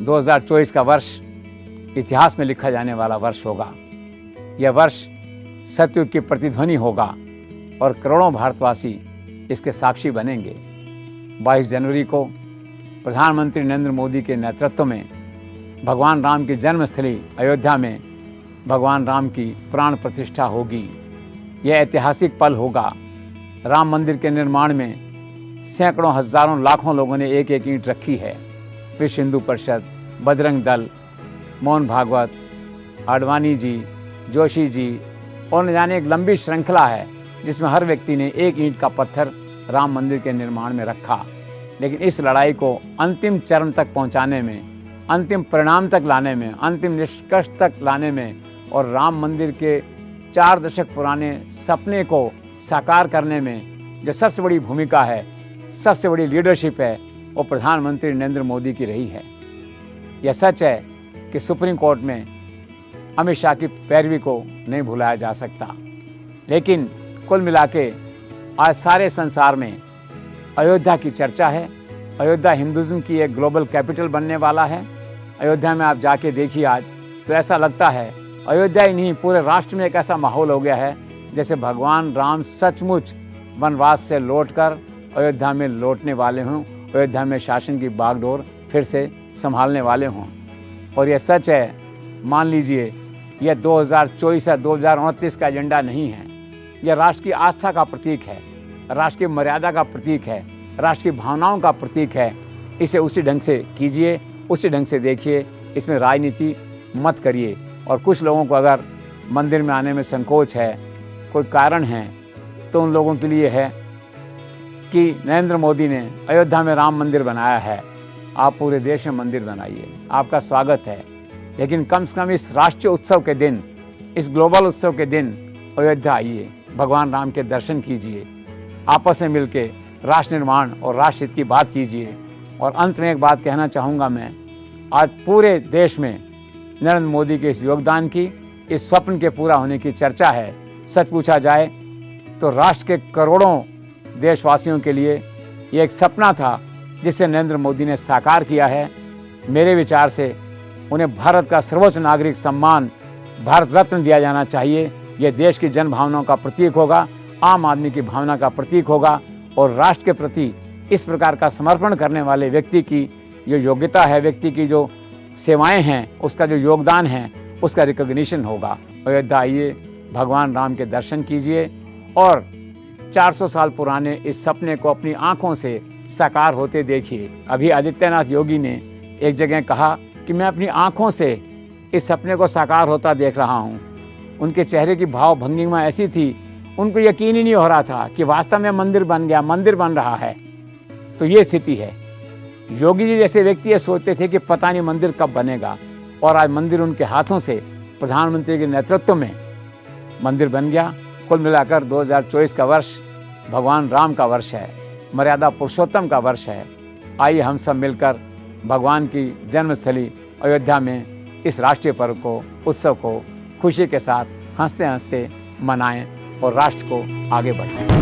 2024 का वर्ष इतिहास में लिखा जाने वाला वर्ष होगा। यह वर्ष सतयुग की प्रतिध्वनि होगा और करोड़ों भारतवासी इसके साक्षी बनेंगे। 22 जनवरी को प्रधानमंत्री नरेंद्र मोदी के नेतृत्व में भगवान राम की जन्मस्थली अयोध्या में भगवान राम की प्राण प्रतिष्ठा होगी। यह ऐतिहासिक पल होगा। राम मंदिर के निर्माण में सैकड़ों हजारों लाखों लोगों ने एक एक ईंट रखी है। विश्व हिंदू परिषद, बजरंग दल, मोहन भागवत, आडवाणी जी, जोशी जी और न जाने एक लंबी श्रृंखला है जिसमें हर व्यक्ति ने एक ईंट का पत्थर राम मंदिर के निर्माण में रखा। लेकिन इस लड़ाई को अंतिम चरण तक पहुंचाने में, अंतिम परिणाम तक लाने में, अंतिम निष्कर्ष तक लाने में और राम मंदिर के 4 दशक पुराने सपने को साकार करने में जो सबसे बड़ी भूमिका है, सबसे बड़ी लीडरशिप है, वो प्रधानमंत्री नरेंद्र मोदी की रही है। यह सच है कि सुप्रीम कोर्ट में अमित शाह की पैरवी को नहीं भुलाया जा सकता। लेकिन कुल मिला के आज सारे संसार में अयोध्या की चर्चा है। अयोध्या हिंदुज़्म की एक ग्लोबल कैपिटल बनने वाला है। अयोध्या में आप जाके देखिए आज तो ऐसा लगता है अयोध्या ही नहीं पूरे राष्ट्र में एक ऐसा माहौल हो गया है जैसे भगवान राम सचमुच वनवास से लौटकर अयोध्या में लौटने वाले हों, अयोध्या में शासन की बागडोर फिर से संभालने वाले हों। और यह सच है, मान लीजिए यह 2024 या 2029 का एजेंडा नहीं है। यह राष्ट्र की आस्था का प्रतीक है, राष्ट्र की मर्यादा का प्रतीक है, राष्ट्र की भावनाओं का प्रतीक है। इसे उसी ढंग से कीजिए, उसी ढंग से देखिए, इसमें राजनीति मत करिए। और कुछ लोगों को अगर मंदिर में आने में संकोच है, कोई कारण है, तो उन लोगों के लिए है कि नरेंद्र मोदी ने अयोध्या में राम मंदिर बनाया है, आप पूरे देश में मंदिर बनाइए, आपका स्वागत है। लेकिन कम से कम इस राष्ट्रीय उत्सव के दिन, इस ग्लोबल उत्सव के दिन अयोध्या आइए, भगवान राम के दर्शन कीजिए, आपस में मिलके राष्ट्र निर्माण और राष्ट्र हित की बात कीजिए। और अंत में एक बात कहना चाहूँगा मैं, आज पूरे देश में नरेंद्र मोदी के इस योगदान की, इस स्वप्न के पूरा होने की चर्चा है। सच पूछा जाए तो राष्ट्र के करोड़ों देशवासियों के लिए ये एक सपना था जिसे नरेंद्र मोदी ने साकार किया है। मेरे विचार से उन्हें भारत का सर्वोच्च नागरिक सम्मान भारत रत्न दिया जाना चाहिए। यह देश की जन भावनाओं का प्रतीक होगा, आम आदमी की भावना का प्रतीक होगा और राष्ट्र के प्रति इस प्रकार का समर्पण करने वाले व्यक्ति की जो योग्यता है, व्यक्ति की जो सेवाएं हैं, उसका जो योगदान है, उसका रिकॉग्निशन होगा। अयोध्या आइए, भगवान राम के दर्शन कीजिए और 400 साल पुराने इस सपने को अपनी आंखों से साकार होते देखिए। अभी आदित्यनाथ योगी ने एक जगह कहा कि मैं अपनी आंखों से इस सपने को साकार होता देख रहा हूँ। उनके चेहरे की भाव भंगिमा ऐसी थी, उनको यकीन ही नहीं हो रहा था कि वास्तव में मंदिर बन गया, मंदिर बन रहा है। तो ये स्थिति है। योगी जी जैसे व्यक्ति ये सोचते थे कि पता नहीं मंदिर कब बनेगा, और आज मंदिर उनके हाथों से प्रधानमंत्री के नेतृत्व में मंदिर बन गया। कुल मिलाकर 2024 का वर्ष भगवान राम का वर्ष है, मर्यादा पुरुषोत्तम का वर्ष है। आइए हम सब मिलकर भगवान की जन्मस्थली अयोध्या में इस राष्ट्रीय पर्व को, उत्सव को खुशी के साथ हंसते हंसते मनाएं और राष्ट्र को आगे बढ़ाएं।